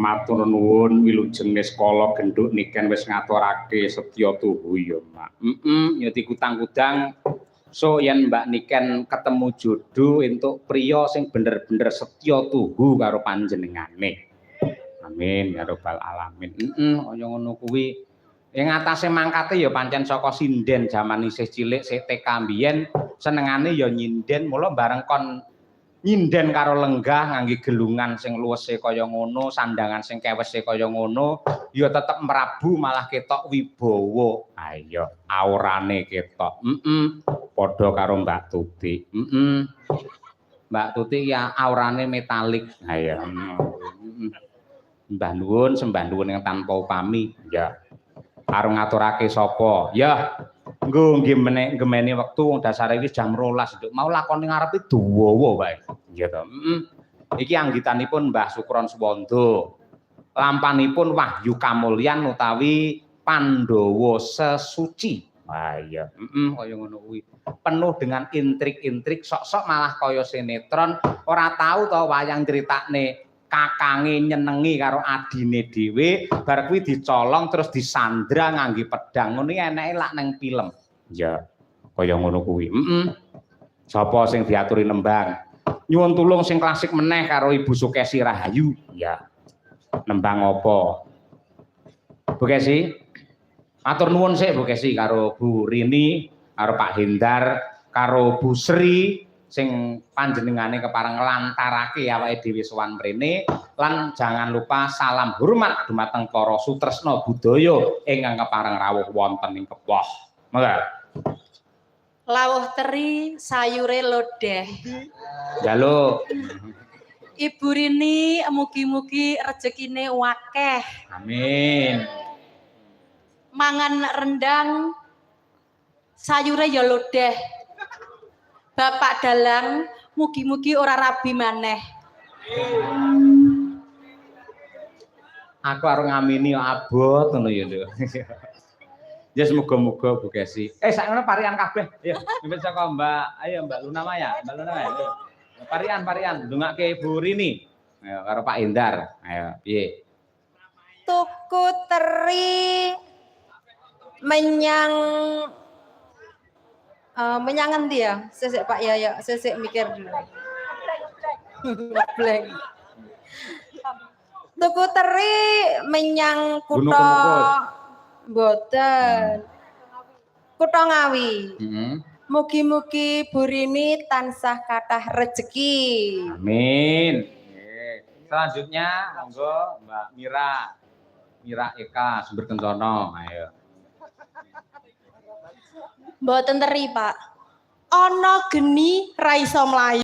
matur nuwun wilujeng kala genduk niken wis ngaturake setya tuhu ya Mak. Ya dikutang-kutang so yen Mbak Niken ketemu jodoh entuk priya sing bener-bener setya tuhu karo panjenengane. Amin ya rabbal alamin. Kaya ngono kuwi. Ing atase mangkate ya pancen saka sinden jaman isih cilik sik TK mbiyen senengane ya nyinden mula bareng kon nyinden karo lenggah ngangge gelungan sing luwese kaya ngono, sandangan sing kewese kaya ngono, ya tetep mrabu malah ketok wibawa. Ha iya, aurane ketok. Padha karo Mbak Tuti. Mbak Tuti ya aurane metalik. Ha iya. Mbah nuwun, sembah nuwun yang tanpa upami. Ya. Karo ngaturake sapa? Ya. Nggo nggih gemeni wektu wong dasare iki jam 12 nduk. Mau lakone ngarepe dawa wae. Nggih to. Iki anggitanipun Mbah Sukron Suwanda. Lampanipun Wahyu Kamulyan utawi Pandhawa Sesuci. Wah iya. Kaya ngono kuwi. Penuh dengan intrik-intrik, sok-sok malah kaya sinetron, ora tahu to wayang critakne kakange nyenengi karo adine dhewe bar kuwi dicolong terus disandra ngangge pedang ngono iki eneke lak ning film ya kaya ngono kuwi sapa sing diaturi nembang nyuwun tulung sing klasik meneh karo Ibu Sukesi Rahayu ya nembang apa Bu Kesi matur nuwun sik Bu Kesi karo Bu Rini karo Pak Hendar karo Bu Sri sing panjenengane kepareng nglantarake awake dhewe sowan mrene lan jangan lupa salam hormat dumateng para sutresna budaya ingkang kepareng rawuh wonten ing Kepoh. Monggo. Lawuh teri sayure lodeh. Njaluk. Ibu Rini mugi-mugi rezekine akeh. Amin. Mangan rendang sayure ya lodeh. Bapak Dalang mugi-mugi ora rabi maneh. Aku arep ngamini abot ngono ya lho. Ya semoga-moga Bu Kesi. Sak ngono parian kabeh. Ya, mimpin saka Mbak, ayo Mbak Luna Maya, Mbak Luna Maya. Parian ndongake Bu Rini. Ayo karo Pak Hendar. Ayo, piye? Tuku teri menyang ngendi ya? Sesek Pak ya, sesek mikir dulu. Blank. Tuku teri menyang kutha mboten. Kutha Ngawi. Mugi-mugi Bu Rini tansah kathah rezeki. Amin. Selanjutnya monggo Mbak Mira Eka Sumber Kencana. Ayo. Mboten teri, Pak. Ana geni ra iso mlayu.